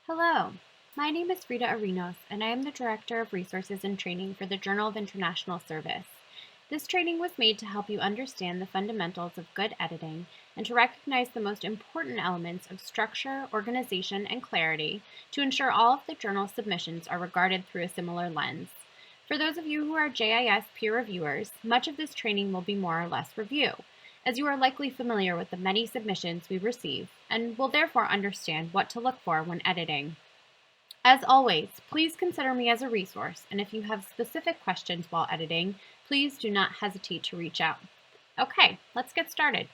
Hello, my name is Rita Arinos, and I am the Director of Resources and Training for the Journal of International Service. This training was made to help you understand the fundamentals of good editing and to recognize the most important elements of structure, organization, and clarity to ensure all of the journal submissions are regarded through a similar lens. For those of you who are JIS peer reviewers, much of this training will be more or less review, as you are likely familiar with the many submissions we receive and will therefore understand what to look for when editing. As always, please consider me as a resource, and if you have specific questions while editing, please do not hesitate to reach out. Okay, let's get started.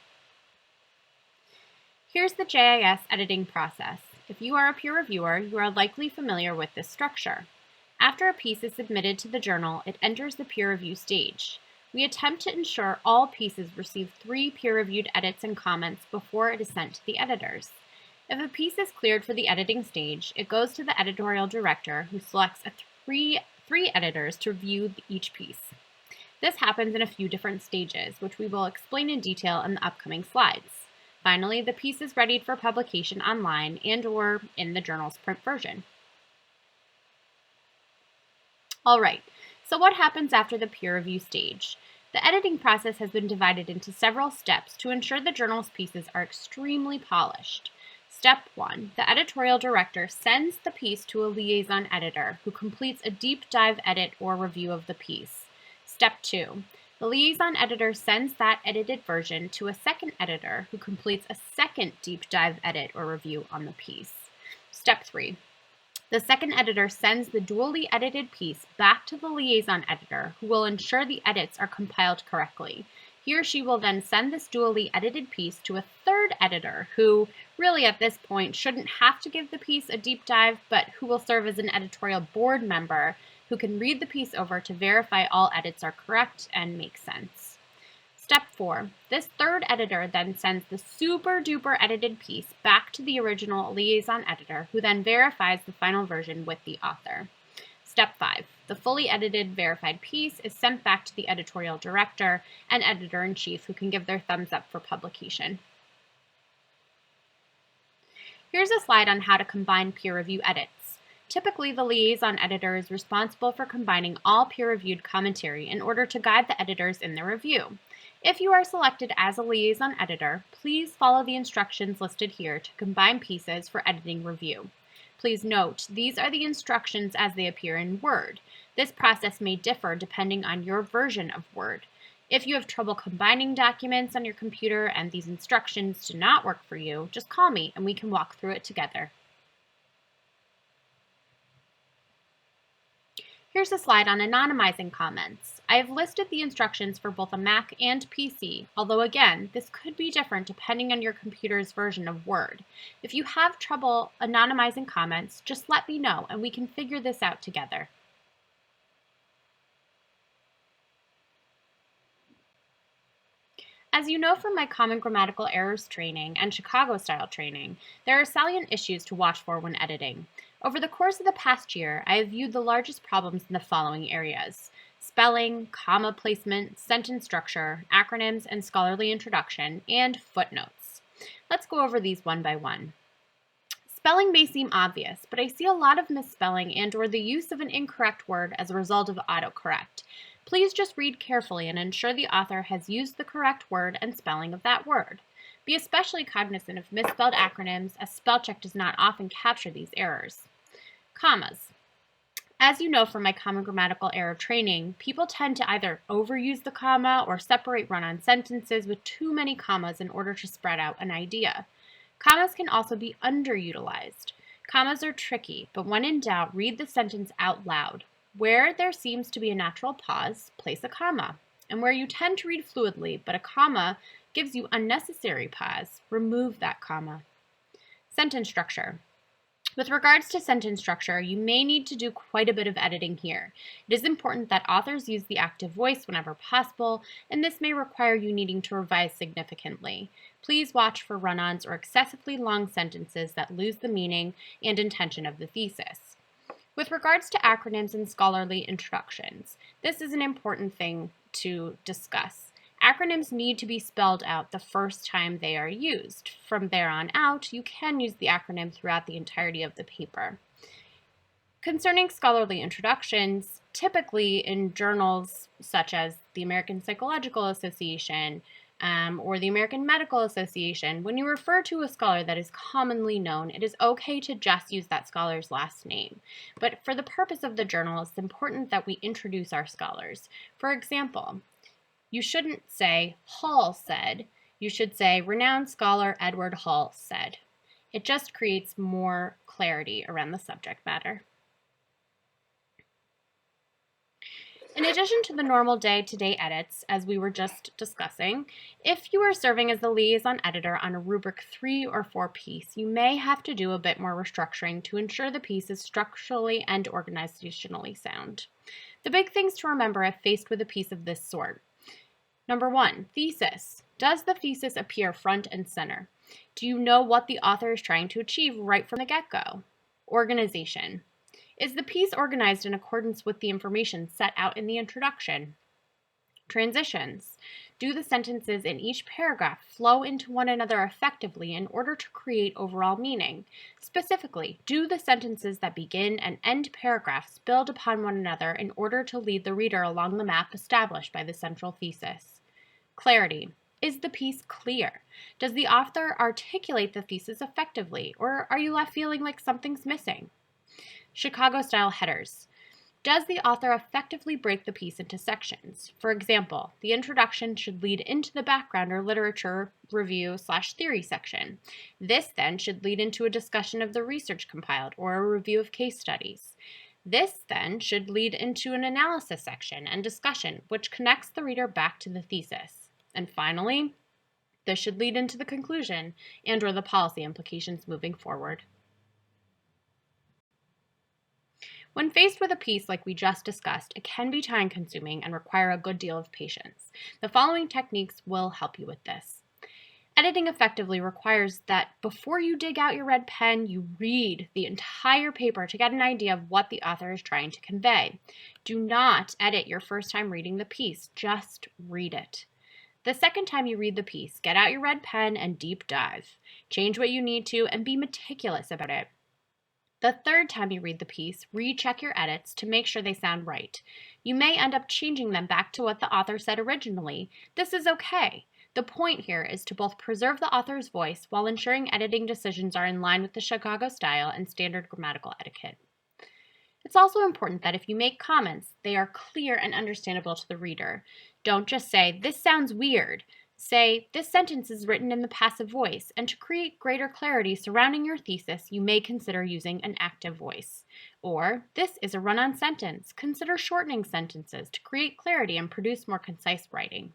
Here's the JIS editing process. If you are a peer reviewer, you are likely familiar with this structure. After a piece is submitted to the journal, it enters the peer review stage. We attempt to ensure all pieces receive 3 peer-reviewed edits and comments before it is sent to the editors. If a piece is cleared for the editing stage, it goes to the editorial director, who selects three editors to review each piece. This happens in a few different stages, which we will explain in detail in the upcoming slides. Finally, the piece is ready for publication online and/or in the journal's print version. All right, so what happens after the peer review stage? The editing process has been divided into several steps to ensure the journal's pieces are extremely polished. Step 1, the editorial director sends the piece to a liaison editor who completes a deep dive edit or review of the piece. Step 2, the liaison editor sends that edited version to a second editor who completes a second deep dive edit or review on the piece. Step 3, the second editor sends the dually edited piece back to the liaison editor, who will ensure the edits are compiled correctly. He or she will then send this dually edited piece to a third editor, who really at this point shouldn't have to give the piece a deep dive, but who will serve as an editorial board member who can read the piece over to verify all edits are correct and make sense. Step 4, this third editor then sends the super duper edited piece back to the original liaison editor, who then verifies the final version with the author. Step 5, the fully edited verified piece is sent back to the editorial director and editor-in-chief, who can give their thumbs up for publication. Here's a slide on how to combine peer review edits. Typically, the liaison editor is responsible for combining all peer-reviewed commentary in order to guide the editors in their review. If you are selected as a liaison editor, please follow the instructions listed here to combine pieces for editing review. Please note, these are the instructions as they appear in Word. This process may differ depending on your version of Word. If you have trouble combining documents on your computer and these instructions do not work for you, just call me and we can walk through it together. Here's a slide on anonymizing comments. I have listed the instructions for both a Mac and PC, although again, this could be different depending on your computer's version of Word. If you have trouble anonymizing comments, just let me know and we can figure this out together. As you know from my Common Grammatical Errors training and Chicago-style training, there are salient issues to watch for when editing. Over the course of the past year, I have viewed the largest problems in the following areas: spelling, comma placement, sentence structure, acronyms and scholarly introduction, and footnotes. Let's go over these one by one. Spelling may seem obvious, but I see a lot of misspelling and/or the use of an incorrect word as a result of autocorrect. Please just read carefully and ensure the author has used the correct word and spelling of that word. Be especially cognizant of misspelled acronyms, as spell check does not often capture these errors. Commas. As you know from my Common Grammatical Error training, people tend to either overuse the comma or separate run-on sentences with too many commas in order to spread out an idea. Commas can also be underutilized. Commas are tricky, but when in doubt, read the sentence out loud. Where there seems to be a natural pause, place a comma. And where you tend to read fluidly, but a comma gives you unnecessary pause, remove that comma. Sentence structure. With regards to sentence structure, you may need to do quite a bit of editing here. It is important that authors use the active voice whenever possible, and this may require you needing to revise significantly. Please watch for run-ons or excessively long sentences that lose the meaning and intention of the thesis. With regards to acronyms and scholarly introductions, this is an important thing to discuss. Acronyms need to be spelled out the first time they are used. From there on out, you can use the acronym throughout the entirety of the paper. Concerning scholarly introductions, typically in journals such as the American Psychological Association or the American Medical Association, when you refer to a scholar that is commonly known, it is okay to just use that scholar's last name. But for the purpose of the journal, it's important that we introduce our scholars. For example, you shouldn't say Hall said, you should say renowned scholar Edward Hall said. It just creates more clarity around the subject matter. In addition to the normal day-to-day edits, as we were just discussing, if you are serving as the liaison editor on a rubric 3 or 4 piece, you may have to do a bit more restructuring to ensure the piece is structurally and organizationally sound. The big things to remember if faced with a piece of this sort. Number 1, thesis. Does the thesis appear front and center? Do you know what the author is trying to achieve right from the get-go? Organization. Is the piece organized in accordance with the information set out in the introduction? Transitions. Do the sentences in each paragraph flow into one another effectively in order to create overall meaning? Specifically, do the sentences that begin and end paragraphs build upon one another in order to lead the reader along the map established by the central thesis? Clarity. Is the piece clear? Does the author articulate the thesis effectively, or are you left feeling like something's missing? Chicago-style headers. Does the author effectively break the piece into sections? For example, the introduction should lead into the background or literature review/theory section. This then should lead into a discussion of the research compiled or a review of case studies. This then should lead into an analysis section and discussion, which connects the reader back to the thesis. And finally, this should lead into the conclusion and/or the policy implications moving forward. When faced with a piece like we just discussed, it can be time-consuming and require a good deal of patience. The following techniques will help you with this. Editing effectively requires that before you dig out your red pen, you read the entire paper to get an idea of what the author is trying to convey. Do not edit your first time reading the piece, just read it. The second time you read the piece, get out your red pen and deep dive. Change what you need to and be meticulous about it. The third time you read the piece, recheck your edits to make sure they sound right. You may end up changing them back to what the author said originally. This is okay. The point here is to both preserve the author's voice while ensuring editing decisions are in line with the Chicago style and standard grammatical etiquette. It's also important that if you make comments, they are clear and understandable to the reader. Don't just say, "This sounds weird." Say, "This sentence is written in the passive voice," and to create greater clarity surrounding your thesis, you may consider using an active voice. Or, "This is a run-on sentence." Consider shortening sentences to create clarity and produce more concise writing.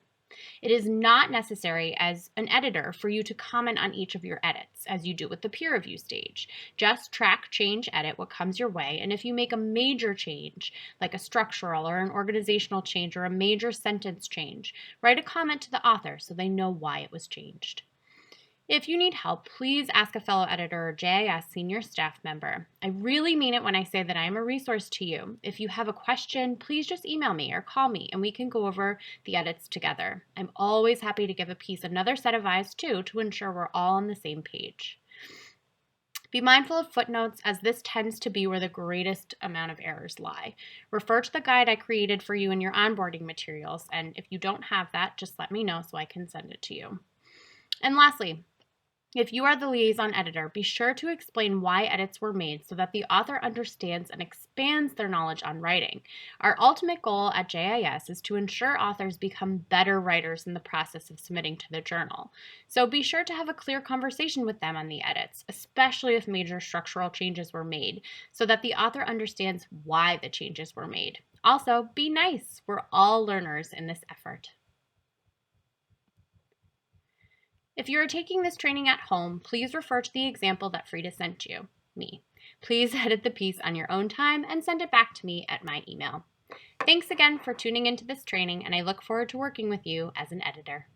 It is not necessary as an editor for you to comment on each of your edits, as you do with the peer review stage. Just track, change, edit what comes your way, and if you make a major change, like a structural or an organizational change or a major sentence change, write a comment to the author so they know why it was changed. If you need help, please ask a fellow editor or JIS senior staff member. I really mean it when I say that I am a resource to you. If you have a question, please just email me or call me and we can go over the edits together. I'm always happy to give a piece another set of eyes too to ensure we're all on the same page. Be mindful of footnotes, as this tends to be where the greatest amount of errors lie. Refer to the guide I created for you in your onboarding materials, and if you don't have that, just let me know so I can send it to you. And lastly, if you are the liaison editor, be sure to explain why edits were made so that the author understands and expands their knowledge on writing. Our ultimate goal at JIS is to ensure authors become better writers in the process of submitting to the journal. So be sure to have a clear conversation with them on the edits, especially if major structural changes were made, so that the author understands why the changes were made. Also, be nice. We're all learners in this effort. If you are taking this training at home, please refer to the example that Frida sent you, me. Please edit the piece on your own time and send it back to me at my email. Thanks again for tuning into this training, and I look forward to working with you as an editor.